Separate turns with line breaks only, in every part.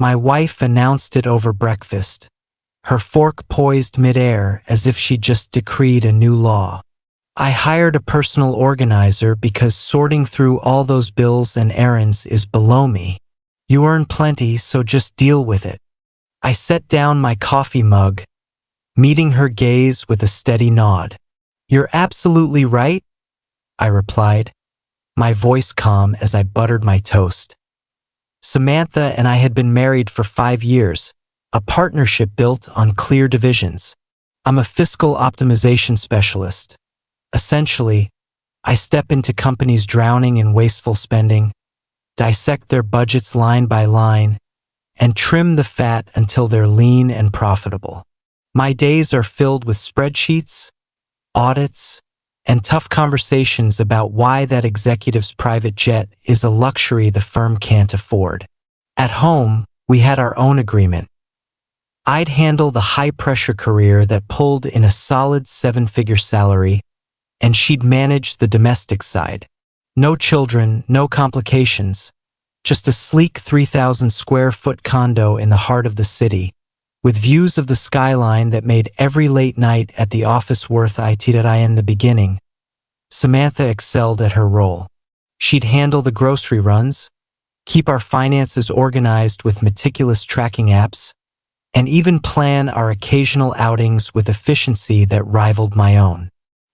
My wife announced it over breakfast, her fork poised midair as if she'd just decreed a new law. I hired a personal organizer because sorting through all those bills and errands is below me. You earn plenty, so just deal with it. I set down my coffee mug, meeting her gaze with a steady nod. You're absolutely right, I replied, my voice calm as I buttered my toast. Samantha and I had been married for 5 years, a partnership built on clear divisions. I'm a fiscal optimization specialist. Essentially, I step into companies drowning in wasteful spending, dissect their budgets line by line, and trim the fat until they're lean and profitable. My days are filled with spreadsheets, audits, and tough conversations about why that executive's private jet is a luxury the firm can't afford. At home, we had our own agreement. I'd handle the high-pressure career that pulled in a solid 7-figure salary, and she'd manage the domestic side. No children, no complications, just a sleek 3,000-square-foot condo in the heart of the city, with views of the skyline that made every late night at the office worth it. In the beginning, Samantha excelled at her role. She'd handle the grocery runs, keep our finances organized with meticulous tracking apps, and even plan our occasional outings with efficiency that rivaled my own.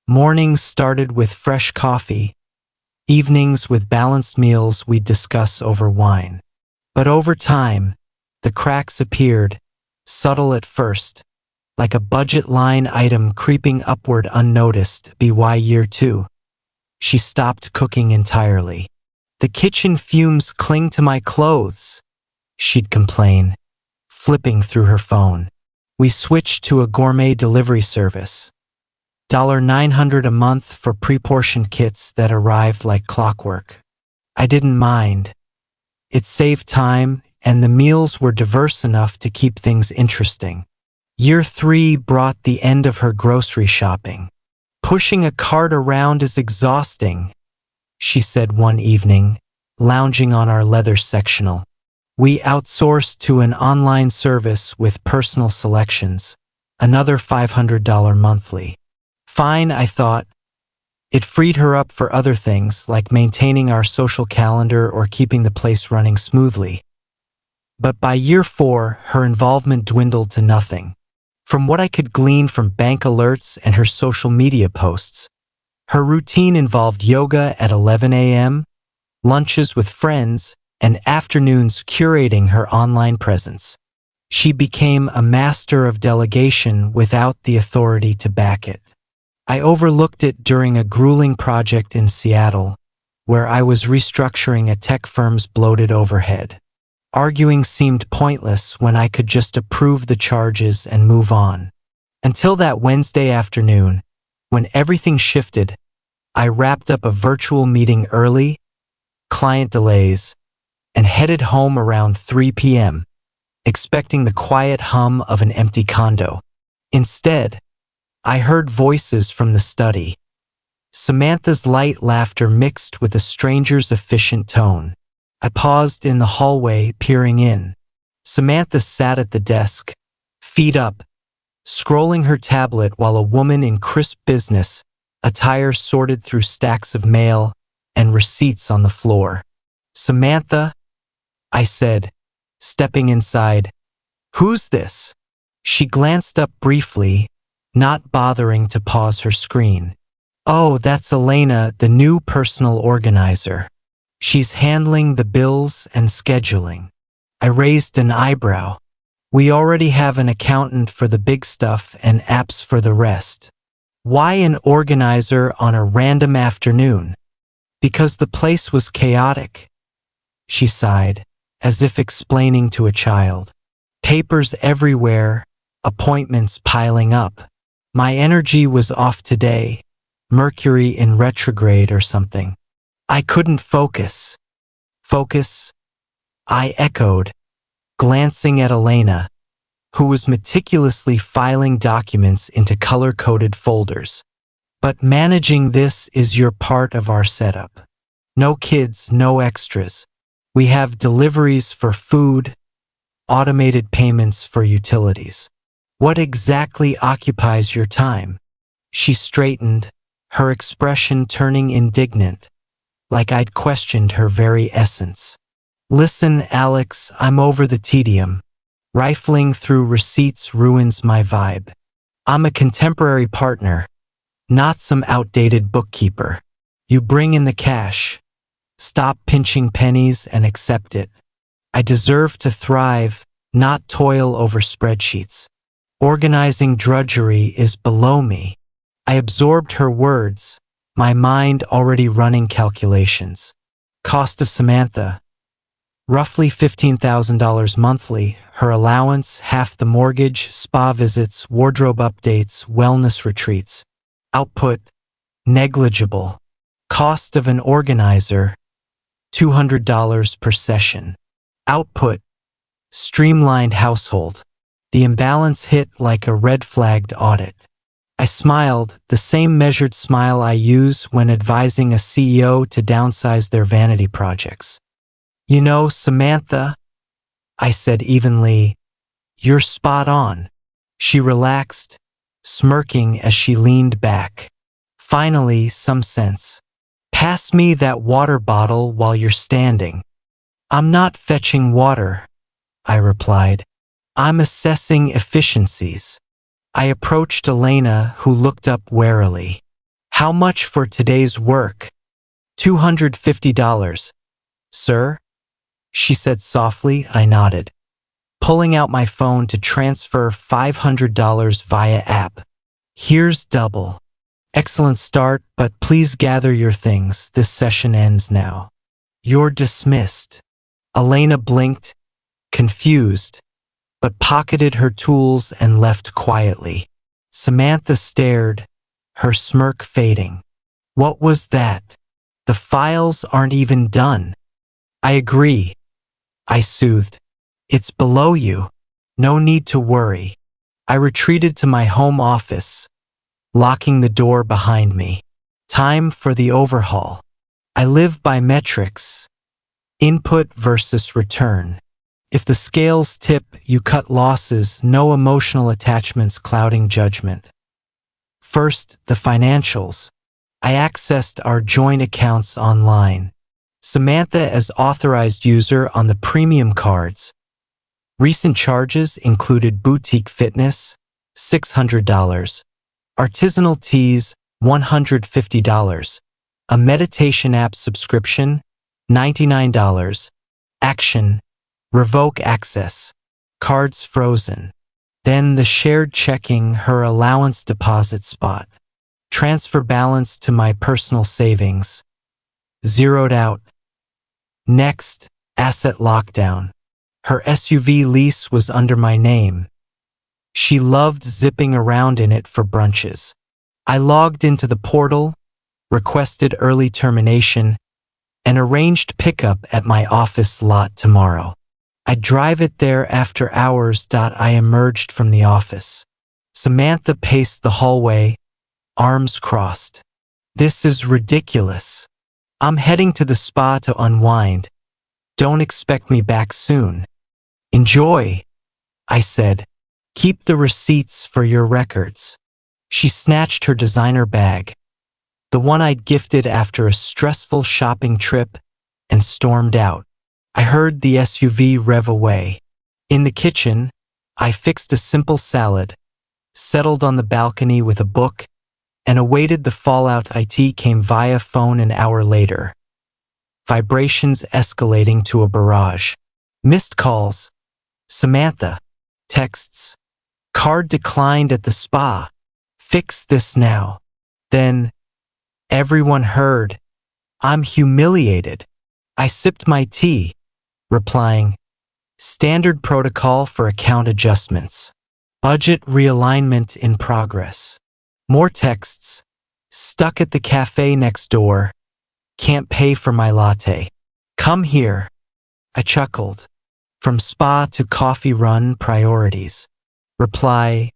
Mornings started with fresh coffee, evenings with balanced meals we'd discuss over wine. But over time, the cracks appeared, subtle at first, like a budget line item creeping upward unnoticed. By year 2, she stopped cooking entirely. The kitchen fumes cling to my clothes, she'd complain, flipping through her phone. We switched to a gourmet delivery service. $900 a month for pre-portioned kits that arrived like clockwork. I didn't mind. It saved time, and the meals were diverse enough to keep things interesting. Year 3 brought the end of her grocery shopping. Pushing a cart around is exhausting, she said one evening, lounging on our leather sectional. We outsourced to an online service with personal selections, another $500 monthly. Fine, I thought. It freed her up for other things like maintaining our social calendar or keeping the place running smoothly. But by year 4, her involvement dwindled to nothing. From what I could glean from bank alerts and her social media posts, her routine involved yoga at 11 a.m., lunches with friends, and afternoons curating her online presence. She became a master of delegation without the authority to back it. I overlooked it during a grueling project in Seattle, where I was restructuring a tech firm's bloated overhead. Arguing seemed pointless when I could just approve the charges and move on. Until that Wednesday afternoon, when everything shifted, I wrapped up a virtual meeting early, client delays, and headed home around 3 p.m., expecting the quiet hum of an empty condo. Instead, I heard voices from the study. Samantha's light laughter mixed with a stranger's efficient tone. I paused in the hallway, peering in. Samantha sat at the desk, feet up, scrolling her tablet while a woman in crisp business attire sorted through stacks of mail and receipts on the floor. Samantha, I said, stepping inside. Who's this? She glanced up briefly, not bothering to pause her screen. Oh, that's Elena, the new personal organizer. She's handling the bills and scheduling. I raised an eyebrow. We already have an accountant for the big stuff and apps for the rest. Why an organizer on a random afternoon? Because the place was chaotic, she sighed, as if explaining to a child. Papers everywhere, appointments piling up. My energy was off today, Mercury in retrograde or something. I couldn't focus. Focus? I echoed, glancing at Elena, who was meticulously filing documents into color-coded folders. But managing this is your part of our setup. No kids, no extras. We have deliveries for food, automated payments for utilities. What exactly occupies your time? She straightened, her expression turning indignant, like I'd questioned her very essence. Listen, Alex, I'm over the tedium. Rifling through receipts ruins my vibe. I'm a contemporary partner, not some outdated bookkeeper. You bring in the cash. Stop pinching pennies and accept it. I deserve to thrive, not toil over spreadsheets. Organizing drudgery is below me. I absorbed her words, my mind already running calculations. Cost of Samantha, roughly $15,000 monthly, her allowance, half the mortgage, spa visits, wardrobe updates, wellness retreats. Output, negligible. Cost of an organizer, $200 per session. Output, streamlined household. The imbalance hit like a red-flagged audit. I smiled, the same measured smile I use when advising a CEO to downsize their vanity projects. You know, Samantha, I said evenly, you're spot on. She relaxed, smirking as she leaned back. Finally, some sense. Pass me that water bottle while you're standing. I'm not fetching water, I replied. I'm assessing efficiencies. I approached Elena, who looked up warily. How much for today's work? $250. Sir? She said softly. I nodded, pulling out my phone to transfer $500 via app. Here's double. Excellent start, but please gather your things. This session ends now. You're dismissed. Elena blinked, confused, but pocketed her tools and left quietly. Samantha stared, her smirk fading. What was that? The files aren't even done. I agree, I soothed. It's below you. No need to worry. I retreated to my home office, locking the door behind me. Time for the overhaul. I live by metrics. Input versus return. If the scales tip, you cut losses, no emotional attachments clouding judgment. First, the financials. I accessed our joint accounts online. Samantha as authorized user on the premium cards. Recent charges included boutique fitness, $600, artisanal teas, $150, a meditation app subscription, $99, action, revoke access, cards frozen. Then the shared checking, her allowance deposit spot. Transfer balance to my personal savings. Zeroed out. Next, asset lockdown. Her SUV lease was under my name. She loved zipping around in it for brunches. I logged into the portal, requested early termination, and arranged pickup at my office lot tomorrow. I'd drive it there after hours. I emerged from the office. Samantha paced the hallway, arms crossed. This is ridiculous. I'm heading to the spa to unwind. Don't expect me back soon. Enjoy, I said. Keep the receipts for your records. She snatched her designer bag, the one I'd gifted after a stressful shopping trip, and stormed out. I heard the SUV rev away. In the kitchen, I fixed a simple salad, settled on the balcony with a book, and awaited the fallout. IT came via phone an hour later. Vibrations escalating to a barrage. Missed calls. Samantha. Texts. Card declined at the spa. Fix this now. Then, everyone heard. I'm humiliated. I sipped my tea, replying, standard protocol for account adjustments. Budget realignment in progress. More texts. Stuck at the cafe next door. Can't pay for my latte. Come here. I chuckled. From spa to coffee run priorities. Reply,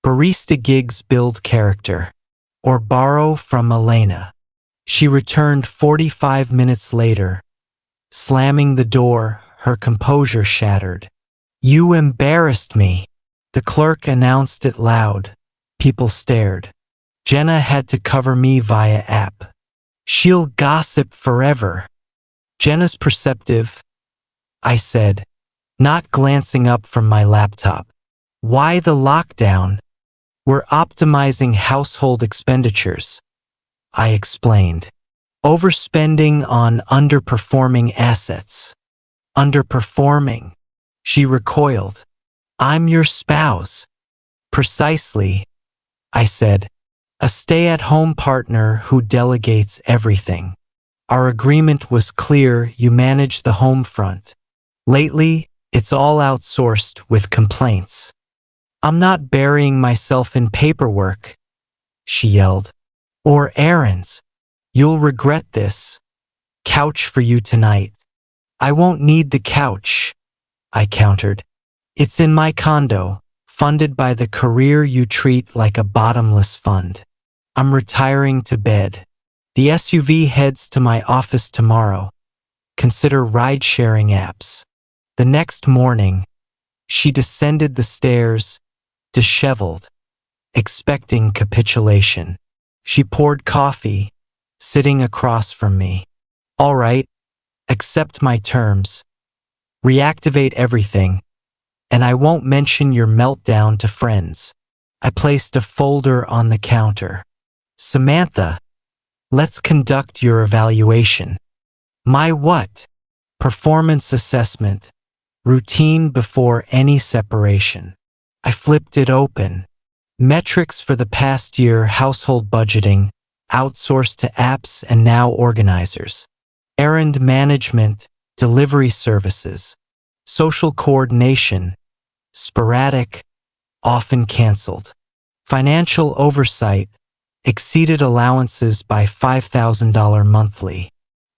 barista gigs build character. Or borrow from Elena. She returned 45 minutes later. Slamming the door, her composure shattered. You embarrassed me. The clerk announced it loud. People stared. Jenna had to cover me via app. She'll gossip forever. Jenna's perceptive, I said, not glancing up from my laptop. Why the lockdown? We're optimizing household expenditures, I explained. Overspending on underperforming assets. Underperforming. She recoiled. I'm your spouse. Precisely, I said. A stay-at-home partner who delegates everything. Our agreement was clear: you manage the home front. Lately, it's all outsourced with complaints. I'm not burying myself in paperwork, she yelled. Or errands. You'll regret this. Couch for you tonight. I won't need the couch, I countered. It's in my condo, funded by the career you treat like a bottomless fund. I'm retiring to bed. The SUV heads to my office tomorrow. Consider ride-sharing apps. The next morning, she descended the stairs, disheveled, expecting capitulation. She poured coffee, sitting across from me. All right, accept my terms. Reactivate everything, and I won't mention your meltdown to friends. I placed a folder on the counter. Samantha, let's conduct your evaluation. My what? Performance assessment. Routine before any separation. I flipped it open. Metrics for the past year: household budgeting, outsourced to apps and now organizers. Errand management, delivery services. Social coordination, sporadic, often canceled. Financial oversight, exceeded allowances by $5,000 monthly.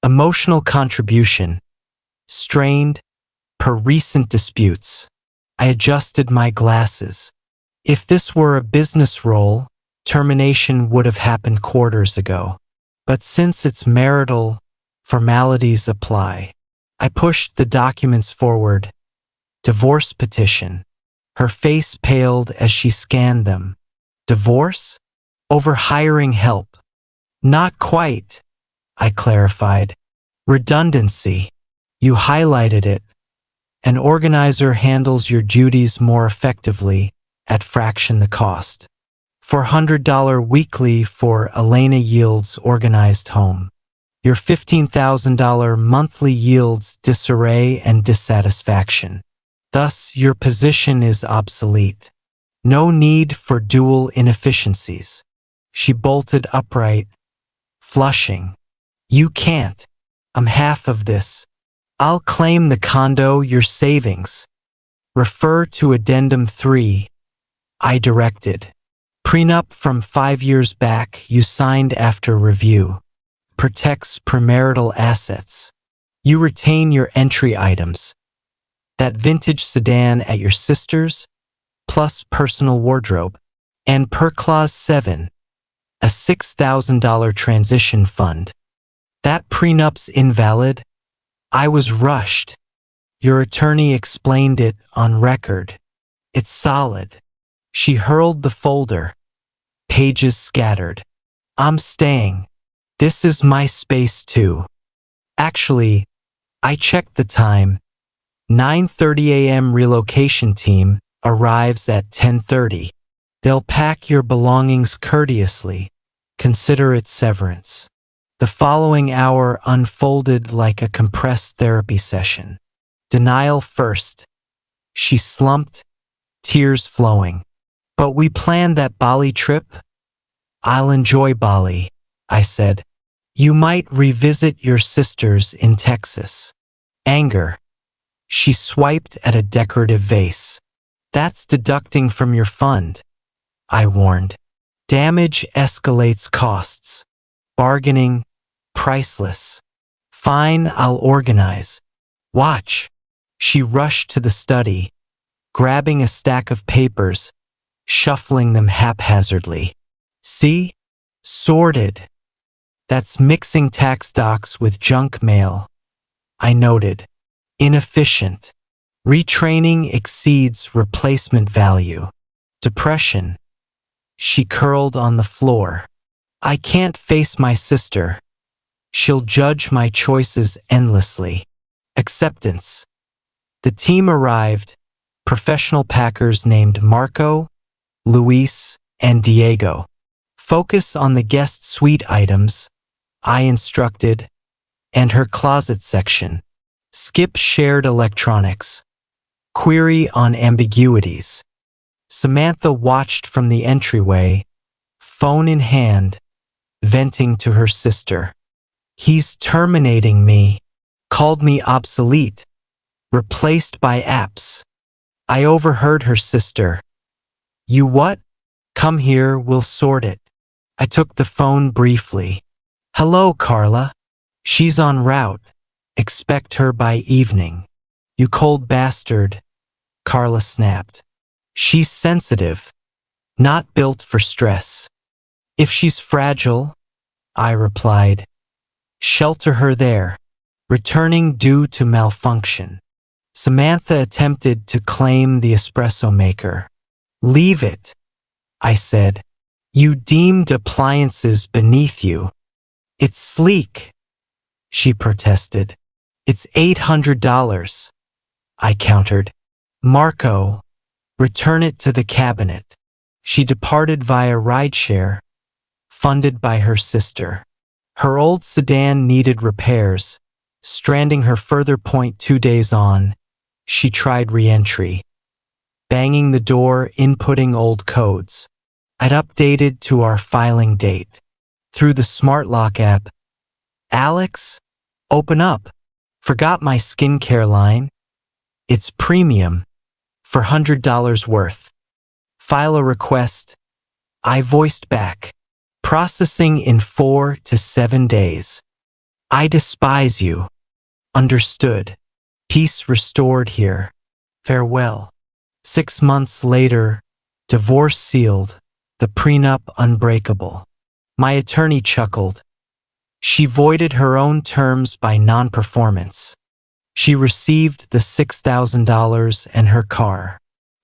Emotional contribution, strained per recent disputes. I adjusted my glasses. If this were a business role, termination would have happened quarters ago. But since it's marital, formalities apply. I pushed the documents forward. Divorce petition. Her face paled as she scanned them. Divorce? Over hiring help. Not quite, I clarified. Redundancy. You highlighted it. An organizer handles your duties more effectively at fraction the cost. $400 weekly for Elena yields organized home. Your $15,000 monthly yields disarray and dissatisfaction. Thus, your position is obsolete. No need for dual inefficiencies. She bolted upright, flushing. You can't. I'm half of this. I'll claim the condo, your savings. Refer to Addendum 3, I directed. Prenup from 5 years back, you signed after review. Protects premarital assets. You retain your entry items. That vintage sedan at your sister's, plus personal wardrobe. And per Clause 7, a $6,000 transition fund. That prenup's invalid. I was rushed. Your attorney explained it on record. It's solid. She hurled the folder. Pages scattered. I'm staying. This is my space too. Actually, I checked the time. 9:30 a.m. relocation team arrives at 10:30. They'll pack your belongings courteously. Consider it severance. The following hour unfolded like a compressed therapy session. Denial first. She slumped, tears flowing. But we planned that Bali trip? I'll enjoy Bali, I said. You might revisit your sisters in Texas. Anger. She swiped at a decorative vase. That's deducting from your fund, I warned. Damage escalates costs. Bargaining, priceless. Fine, I'll organize. Watch. She rushed to the study, grabbing a stack of papers, shuffling them haphazardly. See? Sorted. That's mixing tax docs with junk mail, I noted. Inefficient. Retraining exceeds replacement value. Depression. She curled on the floor. I can't face my sister. She'll judge my choices endlessly. Acceptance. The team arrived, professional packers named Marco, Luis, and Diego. Focus on the guest suite items, I instructed, and her closet section. Skip shared electronics. Query on ambiguities. Samantha watched from the entryway, phone in hand, venting to her sister. He's terminating me. Called me obsolete. Replaced by apps. I overheard her sister. You what? Come here, we'll sort it. I took the phone briefly. Hello, Carla. She's en route. Expect her by evening. You cold bastard, Carla snapped. She's sensitive, not built for stress. If she's fragile, I replied, shelter her there. Returning due to malfunction. Samantha attempted to claim the espresso maker. Leave it, I said. You deemed appliances beneath you. It's sleek, she protested. It's $800, I countered. Marco, return it to the cabinet. She departed via rideshare, funded by her sister. Her old sedan needed repairs. Stranding her further. 2 days on, she tried re-entry. Banging the door, inputting old codes. I'd updated to our filing date. Through the smart lock app. Alex, open up. Forgot my skincare line. It's premium. For $100 worth. File a request. I voiced back. Processing in 4 to 7 days. I despise you. Understood. Peace restored here. Farewell. 6 months later, divorce sealed, the prenup unbreakable. My attorney chuckled. She voided her own terms by non-performance. She received the $6,000 and her car.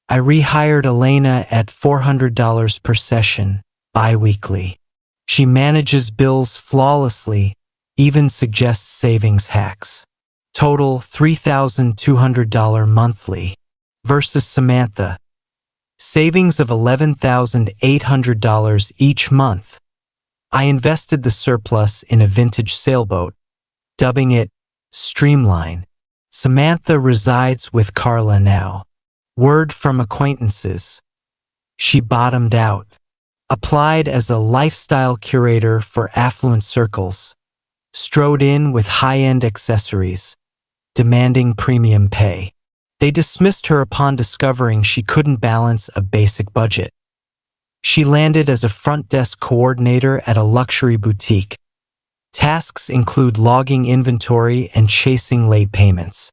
I rehired Elena at $400 per session, bi-weekly. She manages bills flawlessly, even suggests savings hacks. Total $3,200 monthly. Versus Samantha. Savings of $11,800 each month. I invested the surplus in a vintage sailboat, dubbing it Streamline. Samantha resides with Carla now. Word from acquaintances. She bottomed out. Applied as a lifestyle curator for affluent circles. Strode in with high-end accessories, demanding premium pay. They dismissed her upon discovering she couldn't balance a basic budget. She landed as a front desk coordinator at a luxury boutique. Tasks include logging inventory and chasing late payments.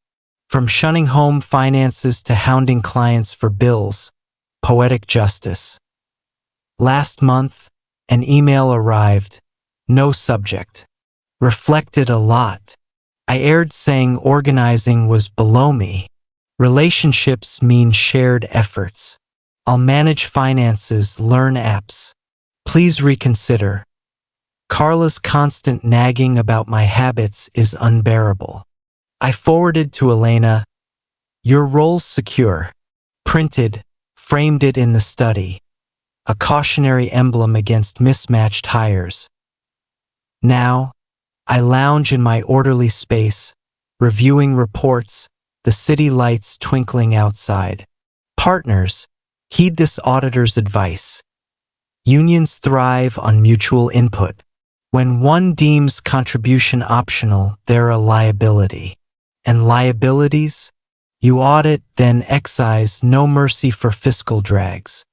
From shunning home finances to hounding clients for bills, poetic justice. Last month, an email arrived, no subject. Reflected a lot. I erred saying organizing was below me. Relationships mean shared efforts. I'll manage finances, learn apps. Please reconsider. Carla's constant nagging about my habits is unbearable. I forwarded to Elena, your role's secure. Printed, framed it in the study. A cautionary emblem against mismatched hires. Now, I lounge in my orderly space, reviewing reports, the city lights twinkling outside. Partners, heed this auditor's advice. Unions thrive on mutual input. When one deems contribution optional, they're a liability. And liabilities? You audit, then excise, no mercy for fiscal drags.